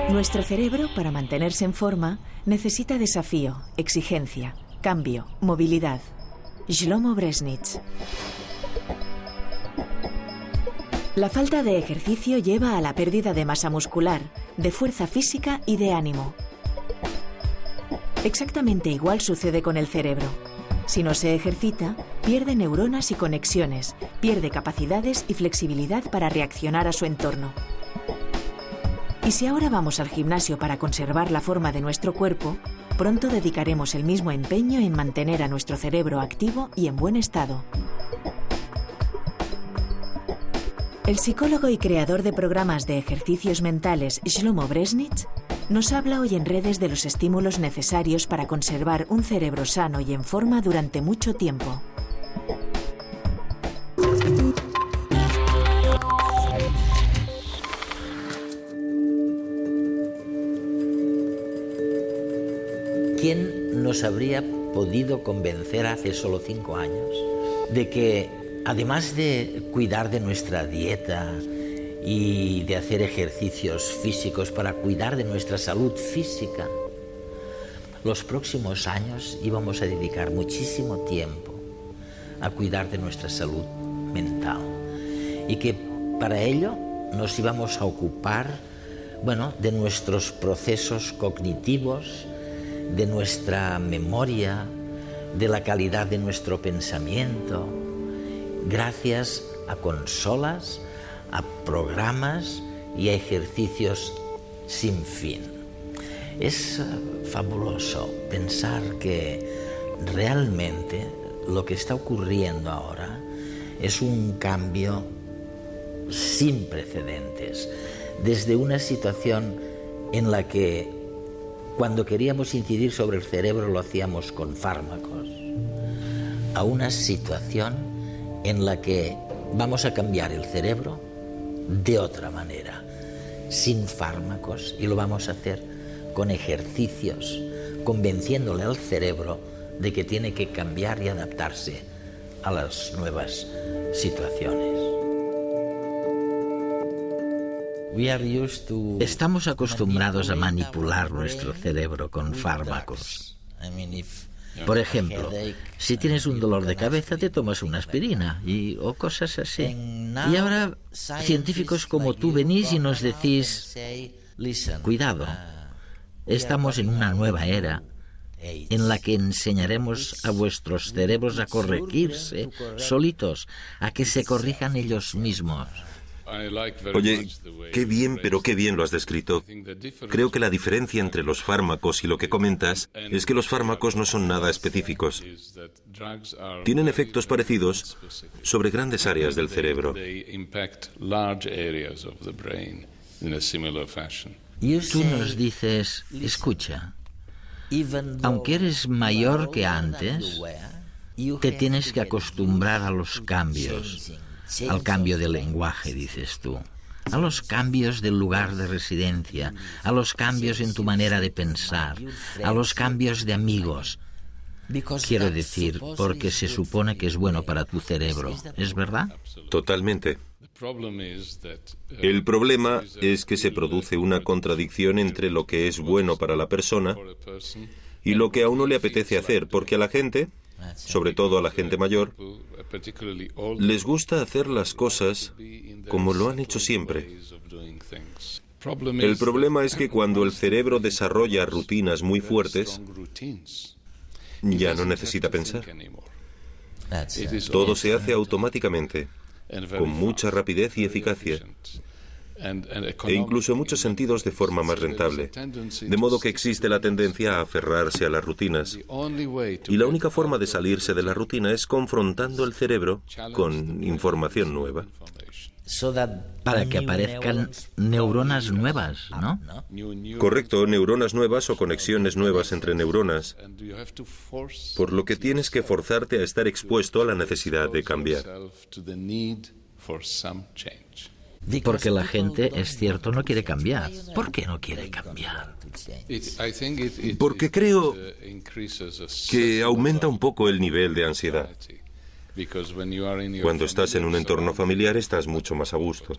Nuestro cerebro, para mantenerse en forma, necesita desafío, exigencia, cambio, movilidad. Shlomo Bresnitz. La falta de ejercicio lleva a la pérdida de masa muscular, de fuerza física y de ánimo. Exactamente igual sucede con el cerebro. Si no se ejercita, pierde neuronas y conexiones, pierde capacidades y flexibilidad para reaccionar a su entorno. Y si ahora vamos al gimnasio para conservar la forma de nuestro cuerpo, pronto dedicaremos el mismo empeño en mantener a nuestro cerebro activo y en buen estado. El psicólogo y creador de programas de ejercicios mentales Shlomo Bresnitz nos habla hoy en redes de los estímulos necesarios para conservar un cerebro sano y en forma durante mucho tiempo. ¿Quién nos habría podido convencer hace solo 5 años de que, además de cuidar de nuestra dieta y de hacer ejercicios físicos para cuidar de nuestra salud física, los próximos años íbamos a dedicar muchísimo tiempo a cuidar de nuestra salud mental? Y que para ello nos íbamos a ocupar, de nuestros procesos cognitivos, de nuestra memoria, de la calidad de nuestro pensamiento, gracias a consolas, a programas y a ejercicios sin fin. Es fabuloso pensar que realmente lo que está ocurriendo ahora es un cambio sin precedentes, desde una situación en la que cuando queríamos incidir sobre el cerebro lo hacíamos con fármacos, a una situación en la que vamos a cambiar el cerebro de otra manera, sin fármacos, y lo vamos a hacer con ejercicios, convenciéndole al cerebro de que tiene que cambiar y adaptarse a las nuevas situaciones. Estamos acostumbrados a manipular nuestro cerebro con fármacos. Por ejemplo, si tienes un dolor de cabeza, te tomas una aspirina o cosas así. Y ahora, científicos como tú venís y nos decís, cuidado, estamos en una nueva era en la que enseñaremos a vuestros cerebros a corregirse solitos, a que se corrijan ellos mismos. Oye, qué bien, pero qué bien lo has descrito. Creo que la diferencia entre los fármacos y lo que comentas es que los fármacos no son nada específicos. Tienen efectos parecidos sobre grandes áreas del cerebro. Tú nos dices, escucha, aunque eres mayor que antes, te tienes que acostumbrar a los cambios. Al cambio de lenguaje, dices tú, a los cambios del lugar de residencia, a los cambios en tu manera de pensar, a los cambios de amigos. Quiero decir, porque se supone que es bueno para tu cerebro, ¿es verdad? Totalmente. El problema es que se produce una contradicción entre lo que es bueno para la persona y lo que a uno le apetece hacer, porque a la gente, sobre todo a la gente mayor, les gusta hacer las cosas como lo han hecho siempre. El problema es que cuando el cerebro desarrolla rutinas muy fuertes, ya no necesita pensar. Todo se hace automáticamente, con mucha rapidez y eficacia, e incluso en muchos sentidos de forma más rentable. De modo que existe la tendencia a aferrarse a las rutinas. Y la única forma de salirse de la rutina es confrontando el cerebro con información nueva. Para que aparezcan neuronas nuevas, ¿no? Correcto, neuronas nuevas o conexiones nuevas entre neuronas. Por lo que tienes que forzarte a estar expuesto a la necesidad de cambiar. Porque la gente, es cierto, no quiere cambiar. ¿Por qué no quiere cambiar? Porque creo que aumenta un poco el nivel de ansiedad. Cuando estás en un entorno familiar estás mucho más a gusto.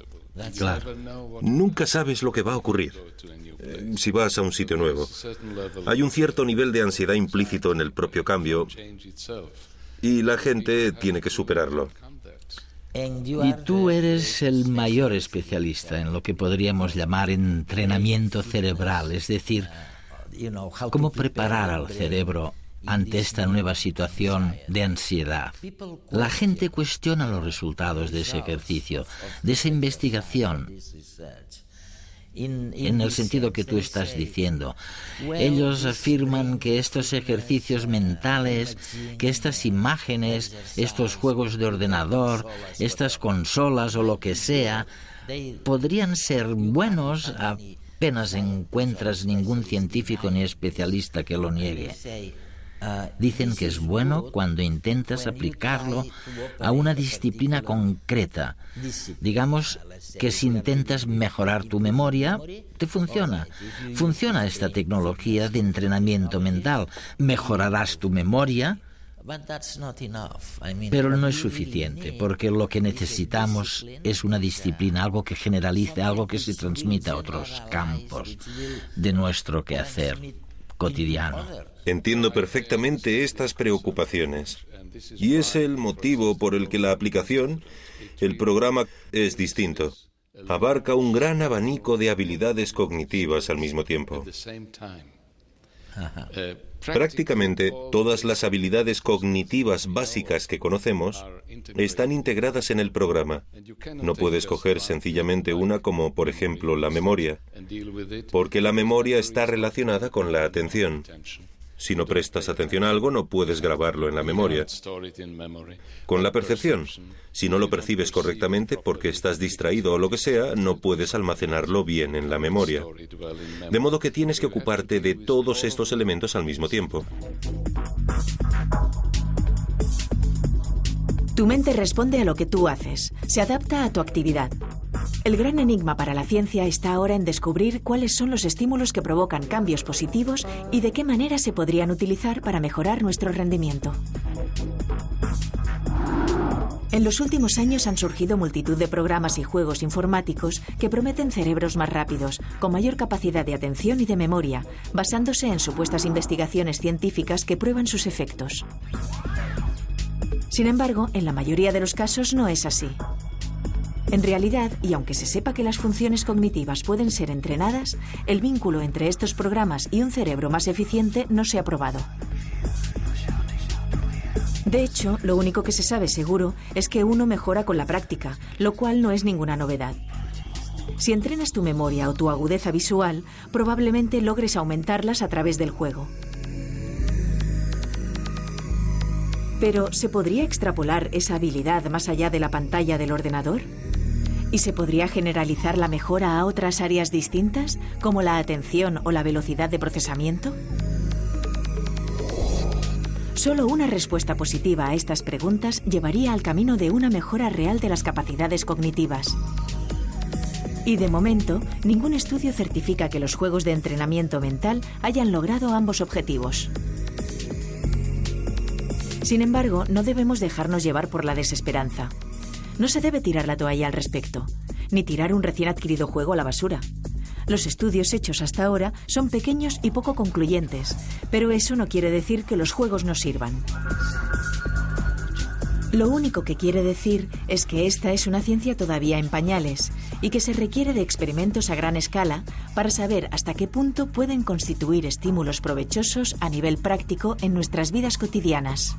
Claro. Nunca sabes lo que va a ocurrir si vas a un sitio nuevo. Hay un cierto nivel de ansiedad implícito en el propio cambio y la gente tiene que superarlo. Y tú eres el mayor especialista en lo que podríamos llamar entrenamiento cerebral, es decir, cómo preparar al cerebro ante esta nueva situación de ansiedad. La gente cuestiona los resultados de ese ejercicio, de esa investigación, en el sentido que tú estás diciendo. Ellos afirman que estos ejercicios mentales, que estas imágenes, estos juegos de ordenador, estas consolas o lo que sea, podrían ser buenos. Apenas encuentras ningún científico ni especialista que lo niegue. Dicen que es bueno cuando intentas aplicarlo a una disciplina concreta. Digamos que si intentas mejorar tu memoria, te funciona. Funciona esta tecnología de entrenamiento mental. Mejorarás tu memoria, pero no es suficiente, porque lo que necesitamos es una disciplina, algo que generalice, algo que se transmita a otros campos de nuestro quehacer cotidiano. Entiendo perfectamente estas preocupaciones. Y es el motivo por el que la aplicación, el programa, es distinto. Abarca un gran abanico de habilidades cognitivas al mismo tiempo. Prácticamente todas las habilidades cognitivas básicas que conocemos están integradas en el programa. No puedes coger sencillamente una como, por ejemplo, la memoria, porque la memoria está relacionada con la atención. Si no prestas atención a algo, no puedes grabarlo en la memoria. Con la percepción, si no lo percibes correctamente porque estás distraído o lo que sea, no puedes almacenarlo bien en la memoria. De modo que tienes que ocuparte de todos estos elementos al mismo tiempo. Tu mente responde a lo que tú haces, se adapta a tu actividad. El gran enigma para la ciencia está ahora en descubrir cuáles son los estímulos que provocan cambios positivos y de qué manera se podrían utilizar para mejorar nuestro rendimiento. En los últimos años han surgido multitud de programas y juegos informáticos que prometen cerebros más rápidos, con mayor capacidad de atención y de memoria, basándose en supuestas investigaciones científicas que prueban sus efectos. Sin embargo, en la mayoría de los casos no es así. En realidad, y aunque se sepa que las funciones cognitivas pueden ser entrenadas, el vínculo entre estos programas y un cerebro más eficiente no se ha probado. De hecho, lo único que se sabe seguro es que uno mejora con la práctica, lo cual no es ninguna novedad. Si entrenas tu memoria o tu agudeza visual, probablemente logres aumentarlas a través del juego. Pero, ¿se podría extrapolar esa habilidad más allá de la pantalla del ordenador? ¿Y se podría generalizar la mejora a otras áreas distintas, como la atención o la velocidad de procesamiento? Solo una respuesta positiva a estas preguntas llevaría al camino de una mejora real de las capacidades cognitivas. Y de momento, ningún estudio certifica que los juegos de entrenamiento mental hayan logrado ambos objetivos. Sin embargo, no debemos dejarnos llevar por la desesperanza. No se debe tirar la toalla al respecto, ni tirar un recién adquirido juego a la basura. Los estudios hechos hasta ahora son pequeños y poco concluyentes, pero eso no quiere decir que los juegos no sirvan. Lo único que quiere decir es que esta es una ciencia todavía en pañales y que se requiere de experimentos a gran escala para saber hasta qué punto pueden constituir estímulos provechosos a nivel práctico en nuestras vidas cotidianas.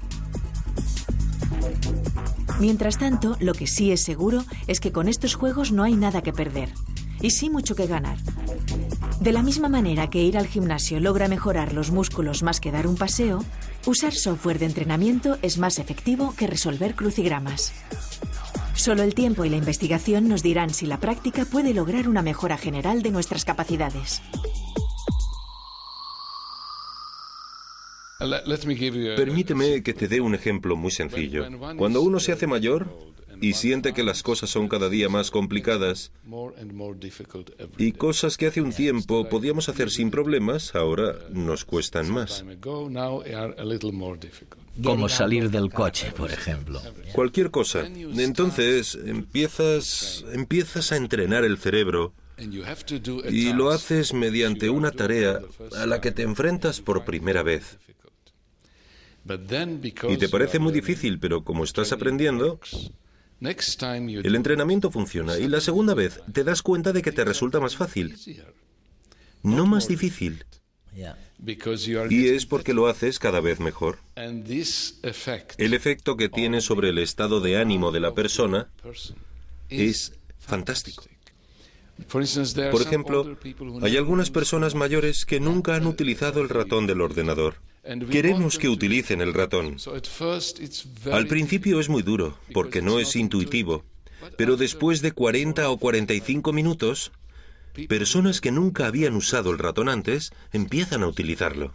Mientras tanto, lo que sí es seguro es que con estos juegos no hay nada que perder, y sí mucho que ganar. De la misma manera que ir al gimnasio logra mejorar los músculos más que dar un paseo, usar software de entrenamiento es más efectivo que resolver crucigramas. Solo el tiempo y la investigación nos dirán si la práctica puede lograr una mejora general de nuestras capacidades. Permíteme que te dé un ejemplo muy sencillo. Cuando uno se hace mayor, y siente que las cosas son cada día más complicadas y cosas que hace un tiempo podíamos hacer sin problemas, ahora nos cuestan más. Como salir del coche, por ejemplo. Cualquier cosa. Entonces empiezas a entrenar el cerebro y lo haces mediante una tarea a la que te enfrentas por primera vez. Y te parece muy difícil, pero como estás aprendiendo, el entrenamiento funciona y la segunda vez te das cuenta de que te resulta más fácil, no más difícil. Y es porque lo haces cada vez mejor. El efecto que tiene sobre el estado de ánimo de la persona es fantástico. Por ejemplo, hay algunas personas mayores que nunca han utilizado el ratón del ordenador. Queremos que utilicen el ratón. Al principio es muy duro, porque no es intuitivo, pero después de 40 o 45 minutos, personas que nunca habían usado el ratón antes empiezan a utilizarlo.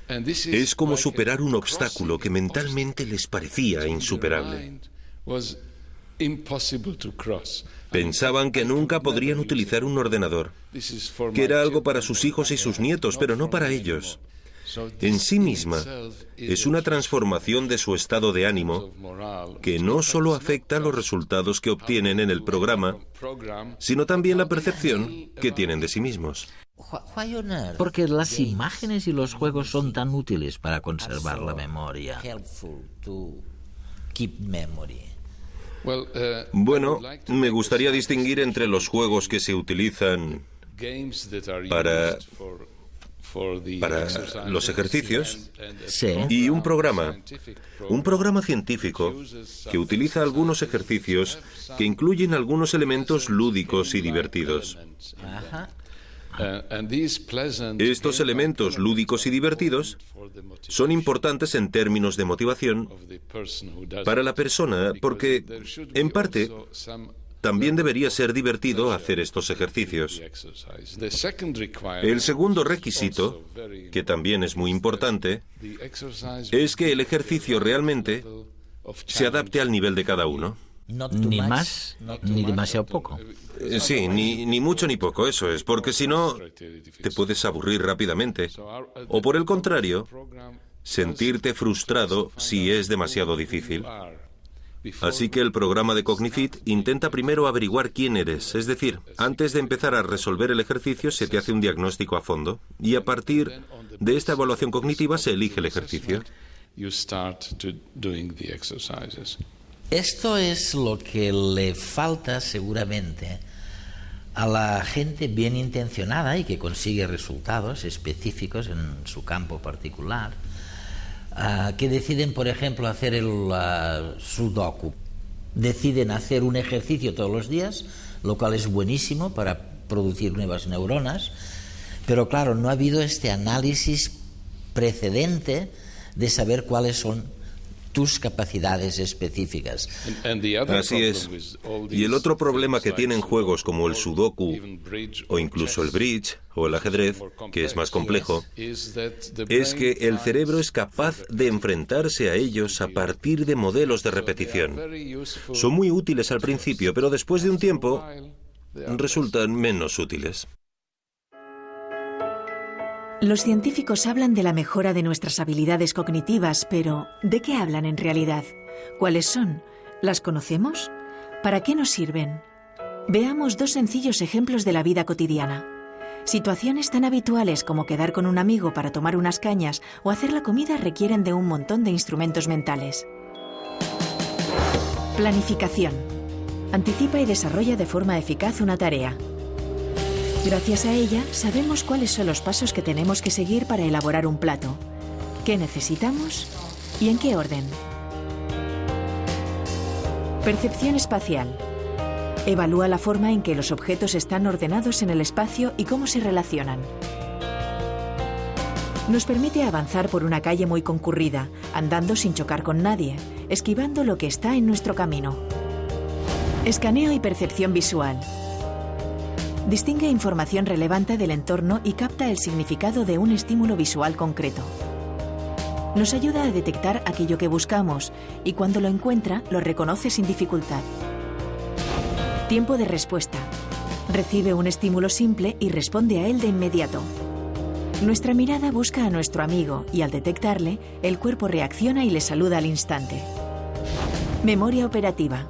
Es como superar un obstáculo que mentalmente les parecía insuperable. Pensaban que nunca podrían utilizar un ordenador, que era algo para sus hijos y sus nietos, pero no para ellos. En sí misma, es una transformación de su estado de ánimo que no solo afecta los resultados que obtienen en el programa, sino también la percepción que tienen de sí mismos. Porque las imágenes y los juegos son tan útiles para conservar la memoria. Bueno, me gustaría distinguir entre los juegos que se utilizan para los ejercicios y un programa científico que utiliza algunos ejercicios que incluyen algunos elementos lúdicos y divertidos. Estos elementos lúdicos y divertidos son importantes en términos de motivación para la persona porque, en parte, también debería ser divertido hacer estos ejercicios. El segundo requisito, que también es muy importante, es que el ejercicio realmente se adapte al nivel de cada uno. Ni más ni demasiado poco. Sí, ni mucho ni poco, eso es, porque si no, te puedes aburrir rápidamente. O por el contrario, sentirte frustrado si es demasiado difícil. Así que el programa de Cognifit intenta primero averiguar quién eres, es decir, antes de empezar a resolver el ejercicio se te hace un diagnóstico a fondo y a partir de esta evaluación cognitiva se elige el ejercicio. Esto es lo que le falta seguramente a la gente bien intencionada y que consigue resultados específicos en su campo particular, que deciden, por ejemplo, hacer el sudoku. Deciden hacer un ejercicio todos los días, lo cual es buenísimo para producir nuevas neuronas, pero claro, no ha habido este análisis precedente de saber cuáles son tus capacidades específicas. Así es. Y el otro problema que tienen juegos como el sudoku o incluso el bridge o el ajedrez, que es más complejo, es que el cerebro es capaz de enfrentarse a ellos a partir de modelos de repetición. Son muy útiles al principio, pero después de un tiempo resultan menos útiles. Los científicos hablan de la mejora de nuestras habilidades cognitivas, pero ¿de qué hablan en realidad? ¿Cuáles son? ¿Las conocemos? ¿Para qué nos sirven? Veamos dos sencillos ejemplos de la vida cotidiana. Situaciones tan habituales como quedar con un amigo para tomar unas cañas o hacer la comida requieren de un montón de instrumentos mentales. Planificación. Anticipa y desarrolla de forma eficaz una tarea. Gracias a ella, sabemos cuáles son los pasos que tenemos que seguir para elaborar un plato, qué necesitamos y en qué orden. Percepción espacial. Evalúa la forma en que los objetos están ordenados en el espacio y cómo se relacionan. Nos permite avanzar por una calle muy concurrida, andando sin chocar con nadie, esquivando lo que está en nuestro camino. Escaneo y percepción visual. Distingue información relevante del entorno y capta el significado de un estímulo visual concreto. Nos ayuda a detectar aquello que buscamos y cuando lo encuentra, lo reconoce sin dificultad. Tiempo de respuesta. Recibe un estímulo simple y responde a él de inmediato. Nuestra mirada busca a nuestro amigo y al detectarle, el cuerpo reacciona y le saluda al instante. Memoria operativa.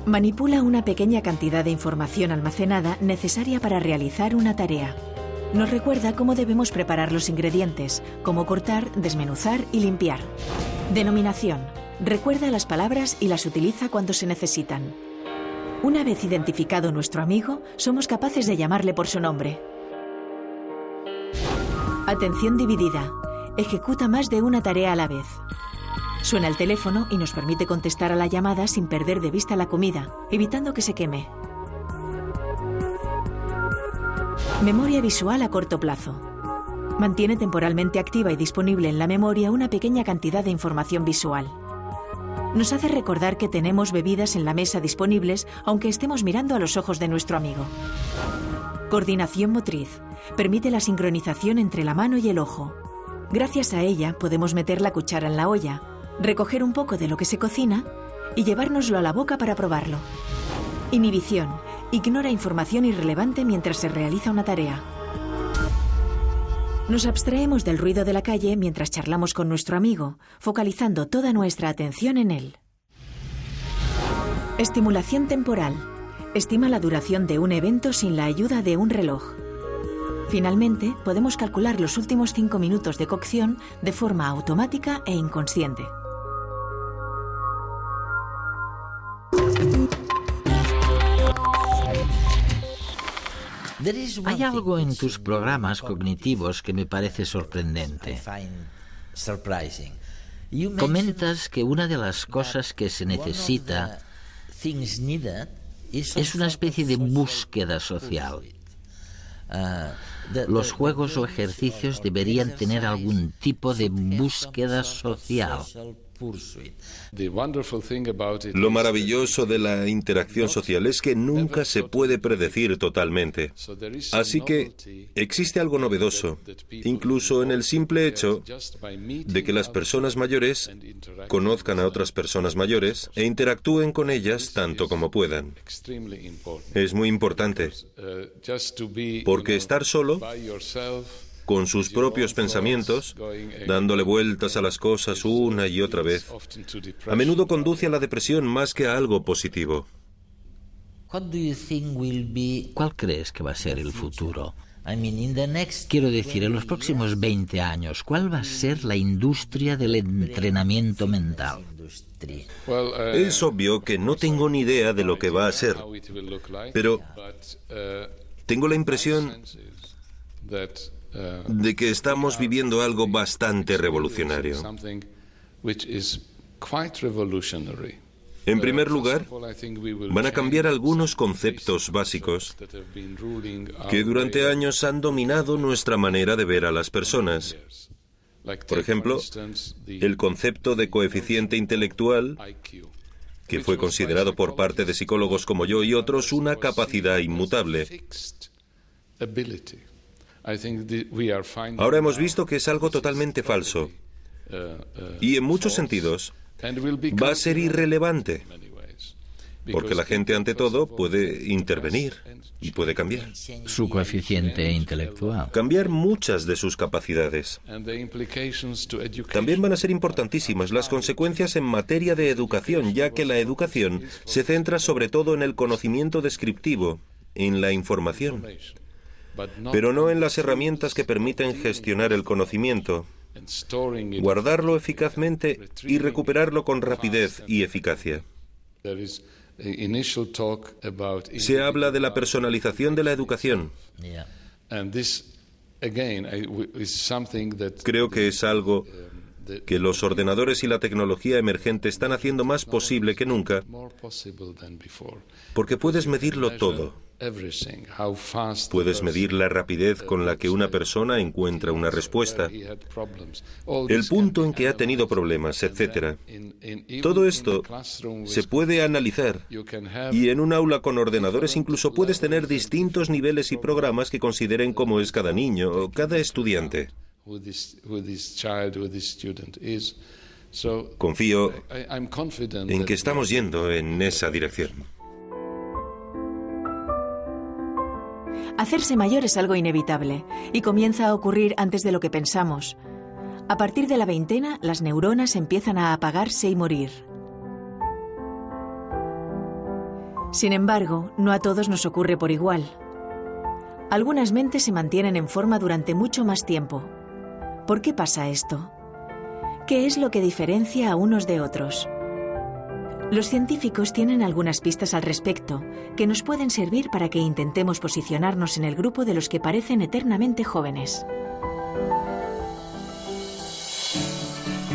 Manipula una pequeña cantidad de información almacenada necesaria para realizar una tarea. Nos recuerda cómo debemos preparar los ingredientes, cómo cortar, desmenuzar y limpiar. Denominación. Recuerda las palabras y las utiliza cuando se necesitan. Una vez identificado nuestro amigo, somos capaces de llamarle por su nombre. Atención dividida. Ejecuta más de una tarea a la vez. Suena el teléfono y nos permite contestar a la llamada sin perder de vista la comida, evitando que se queme. Memoria visual a corto plazo. Mantiene temporalmente activa y disponible en la memoria una pequeña cantidad de información visual. Nos hace recordar que tenemos bebidas en la mesa disponibles, aunque estemos mirando a los ojos de nuestro amigo. Coordinación motriz. Permite la sincronización entre la mano y el ojo. Gracias a ella podemos meter la cuchara en la olla, recoger un poco de lo que se cocina y llevárnoslo a la boca para probarlo. Inhibición. Ignora información irrelevante mientras se realiza una tarea. Nos abstraemos del ruido de la calle mientras charlamos con nuestro amigo, focalizando toda nuestra atención en él. Estimulación temporal. Estima la duración de un evento sin la ayuda de un reloj. Finalmente, podemos calcular los últimos 5 minutos de cocción de forma automática e inconsciente. Hay algo en tus programas cognitivos que me parece sorprendente. Comentas que una de las cosas que se necesita es una especie de búsqueda social. Los juegos o ejercicios deberían tener algún tipo de búsqueda social. Lo maravilloso de la interacción social es que nunca se puede predecir totalmente. Así que existe algo novedoso, incluso en el simple hecho de que las personas mayores conozcan a otras personas mayores e interactúen con ellas tanto como puedan. Es muy importante, porque estar solo, con sus propios pensamientos, dándole vueltas a las cosas una y otra vez, a menudo conduce a la depresión más que a algo positivo. ¿Cuál crees que va a ser el futuro? Quiero decir, en los próximos 20 años, ¿cuál va a ser la industria del entrenamiento mental? Es obvio que no tengo ni idea de lo que va a ser, pero tengo la impresión de que estamos viviendo algo bastante revolucionario. En primer lugar, van a cambiar algunos conceptos básicos que durante años han dominado nuestra manera de ver a las personas. Por ejemplo, el concepto de coeficiente intelectual, que fue considerado por parte de psicólogos como yo y otros una capacidad inmutable. Ahora hemos visto que es algo totalmente falso y en muchos sentidos va a ser irrelevante, porque la gente ante todo puede intervenir y puede cambiar. Su coeficiente intelectual. Cambiar muchas de sus capacidades. También van a ser importantísimas las consecuencias en materia de educación, ya que la educación se centra sobre todo en el conocimiento descriptivo, en la información, pero no en las herramientas que permiten gestionar el conocimiento, guardarlo eficazmente y recuperarlo con rapidez y eficacia. Se habla de la personalización de la educación. Creo que es algo que los ordenadores y la tecnología emergente están haciendo más posible que nunca, porque puedes medirlo todo. Puedes medir la rapidez con la que una persona encuentra una respuesta, el punto en que ha tenido problemas, etc. Todo esto se puede analizar y en un aula con ordenadores incluso puedes tener distintos niveles y programas que consideren cómo es cada niño o cada estudiante. Confío en que estamos yendo en esa dirección. Hacerse mayor es algo inevitable y comienza a ocurrir antes de lo que pensamos. A partir de la veintena, las neuronas empiezan a apagarse y morir. Sin embargo, no a todos nos ocurre por igual. Algunas mentes se mantienen en forma durante mucho más tiempo. ¿Por qué pasa esto? ¿Qué es lo que diferencia a unos de otros? Los científicos tienen algunas pistas al respecto que nos pueden servir para que intentemos posicionarnos en el grupo de los que parecen eternamente jóvenes.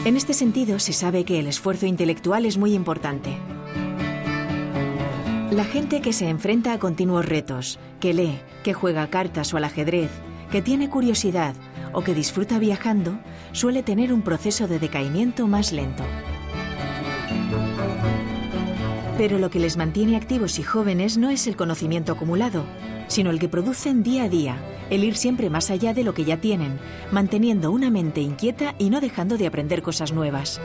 En este sentido, se sabe que el esfuerzo intelectual es muy importante. La gente que se enfrenta a continuos retos, que lee, que juega cartas o al ajedrez, que tiene curiosidad o que disfruta viajando, suele tener un proceso de decaimiento más lento. Pero lo que les mantiene activos y jóvenes no es el conocimiento acumulado, sino el que producen día a día, el ir siempre más allá de lo que ya tienen, manteniendo una mente inquieta y no dejando de aprender cosas nuevas.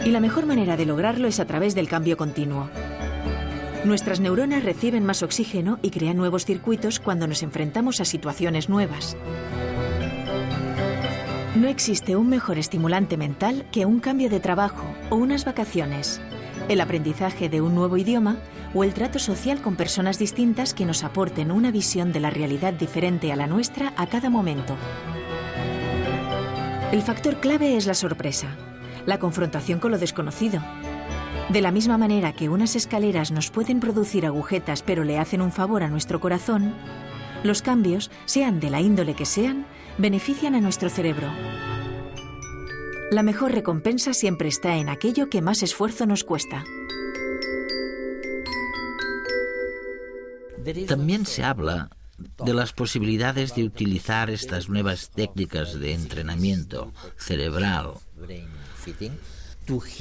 Y la mejor manera de lograrlo es a través del cambio continuo. Nuestras neuronas reciben más oxígeno y crean nuevos circuitos cuando nos enfrentamos a situaciones nuevas. No existe un mejor estimulante mental que un cambio de trabajo o unas vacaciones, el aprendizaje de un nuevo idioma o el trato social con personas distintas que nos aporten una visión de la realidad diferente a la nuestra a cada momento. El factor clave es la sorpresa, la confrontación con lo desconocido. De la misma manera que unas escaleras nos pueden producir agujetas pero le hacen un favor a nuestro corazón, los cambios, sean de la índole que sean, benefician a nuestro cerebro. La mejor recompensa siempre está en aquello que más esfuerzo nos cuesta. También se habla de las posibilidades de utilizar estas nuevas técnicas de entrenamiento cerebral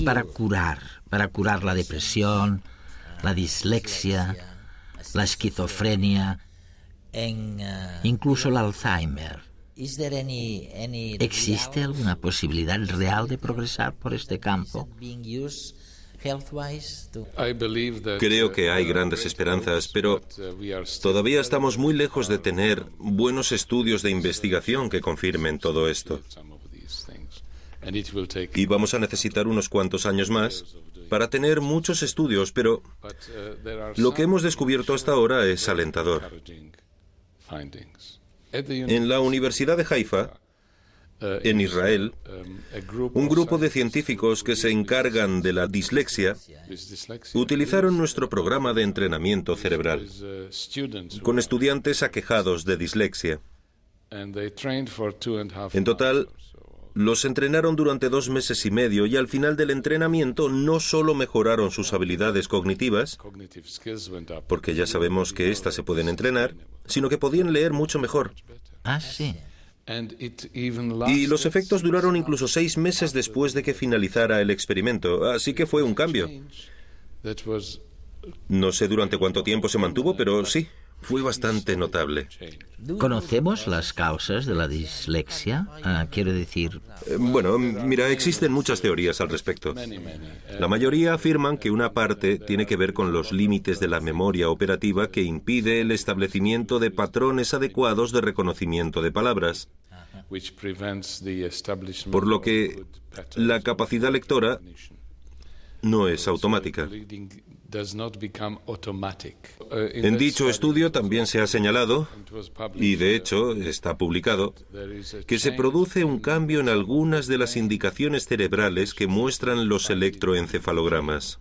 para curar la depresión, la dislexia, la esquizofrenia, incluso el Alzheimer. ¿Existe alguna posibilidad real de progresar por este campo? Creo que hay grandes esperanzas, pero todavía estamos muy lejos de tener buenos estudios de investigación que confirmen todo esto. Y vamos a necesitar unos cuantos años más para tener muchos estudios, pero lo que hemos descubierto hasta ahora es alentador. En la Universidad de Haifa, en Israel, un grupo de científicos que se encargan de la dislexia utilizaron nuestro programa de entrenamiento cerebral con estudiantes aquejados de dislexia. En total, los entrenaron durante 2 meses y medio y al final del entrenamiento no solo mejoraron sus habilidades cognitivas, porque ya sabemos que éstas se pueden entrenar, sino que podían leer mucho mejor. Ah, sí. Y los efectos duraron incluso 6 meses después de que finalizara el experimento, así que fue un cambio. No sé durante cuánto tiempo se mantuvo, pero sí, fue bastante notable. ¿Conocemos las causas de la dislexia? Quiero decir... Bueno, mira, existen muchas teorías al respecto. La mayoría afirman que una parte tiene que ver con los límites de la memoria operativa que impide el establecimiento de patrones adecuados de reconocimiento de palabras, por lo que la capacidad lectora no es automática. En dicho estudio también se ha señalado, y de hecho está publicado, que se produce un cambio en algunas de las indicaciones cerebrales que muestran los electroencefalogramas.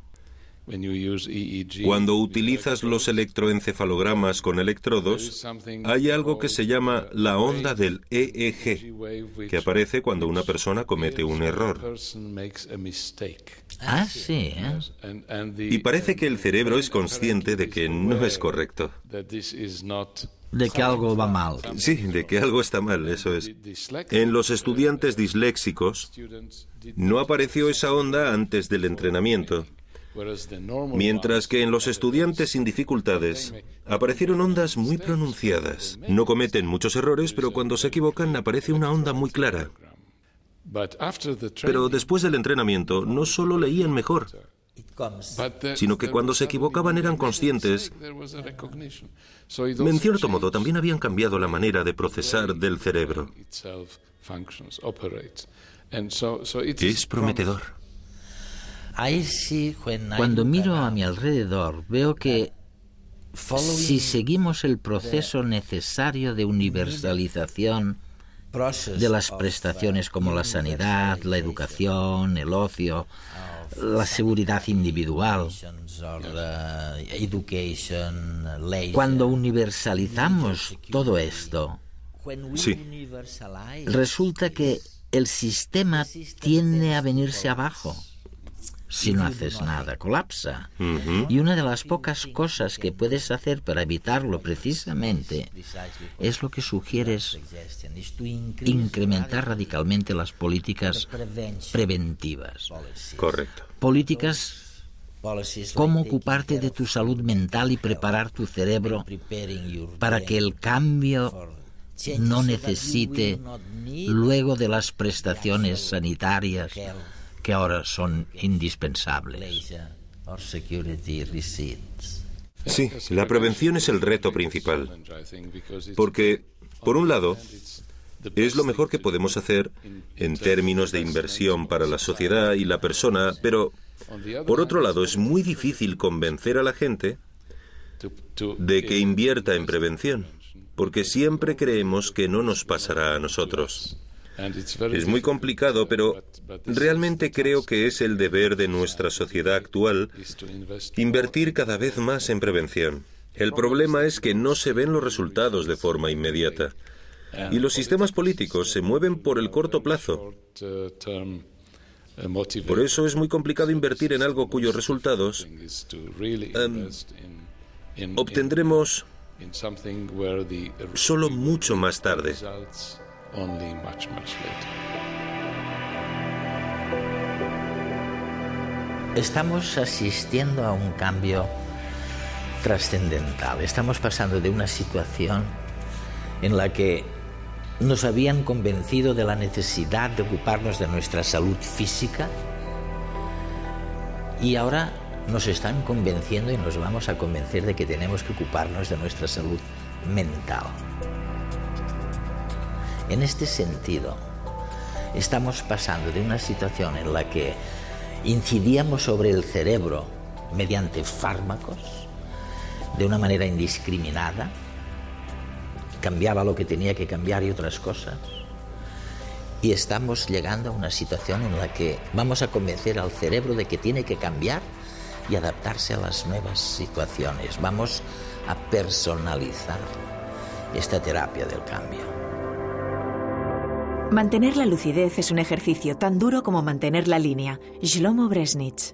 Cuando utilizas los electroencefalogramas con electrodos, hay algo que se llama la onda del EEG, que aparece cuando una persona comete un error. Ah, sí, ¿eh? Y parece que el cerebro es consciente de que no es correcto. De que algo va mal. Sí, de que algo está mal, eso es. En los estudiantes disléxicos no apareció esa onda antes del entrenamiento, Mientras que en los estudiantes sin dificultades aparecieron ondas muy pronunciadas. No cometen muchos errores, pero cuando se equivocan aparece una onda muy clara. Pero después del entrenamiento no solo leían mejor, sino que cuando se equivocaban eran conscientes. En cierto modo, también habían cambiado la manera de procesar del cerebro. Es prometedor. Cuando miro a mi alrededor, veo que si seguimos el proceso necesario de universalización de las prestaciones como la sanidad, la educación, el ocio, la seguridad individual, cuando universalizamos todo esto, Sí. resulta que el sistema tiende a venirse abajo. Si no haces nada, colapsa. Y una de las pocas cosas que puedes hacer para evitarlo precisamente es lo que sugieres: incrementar radicalmente las políticas preventivas. Correcto. Políticas como ocuparte de tu salud mental y preparar tu cerebro para que el cambio no necesite luego de las prestaciones sanitarias que ahora son indispensables. Sí, la prevención es el reto principal, porque, por un lado, es lo mejor que podemos hacer en términos de inversión para la sociedad y la persona, pero, por otro lado, es muy difícil convencer a la gente de que invierta en prevención, porque siempre creemos que no nos pasará a nosotros. Es muy complicado, pero realmente creo que es el deber de nuestra sociedad actual invertir cada vez más en prevención. El problema es que no se ven los resultados de forma inmediata. Y los sistemas políticos se mueven por el corto plazo. Por eso es muy complicado invertir en algo cuyos resultados obtendremos solo mucho más tarde. Estamos asistiendo a un cambio trascendental. Estamos pasando de una situación en la que nos habían convencido de la necesidad de ocuparnos de nuestra salud física y ahora nos están convenciendo y nos vamos a convencer de que tenemos que ocuparnos de nuestra salud mental. En este sentido, estamos pasando de una situación en la que incidíamos sobre el cerebro mediante fármacos de una manera indiscriminada, cambiaba lo que tenía que cambiar y otras cosas, y estamos llegando a una situación en la que vamos a convencer al cerebro de que tiene que cambiar y adaptarse a las nuevas situaciones. Vamos a personalizar esta terapia del cambio. Mantener la lucidez es un ejercicio tan duro como mantener la línea. Shlomo Bresnitz.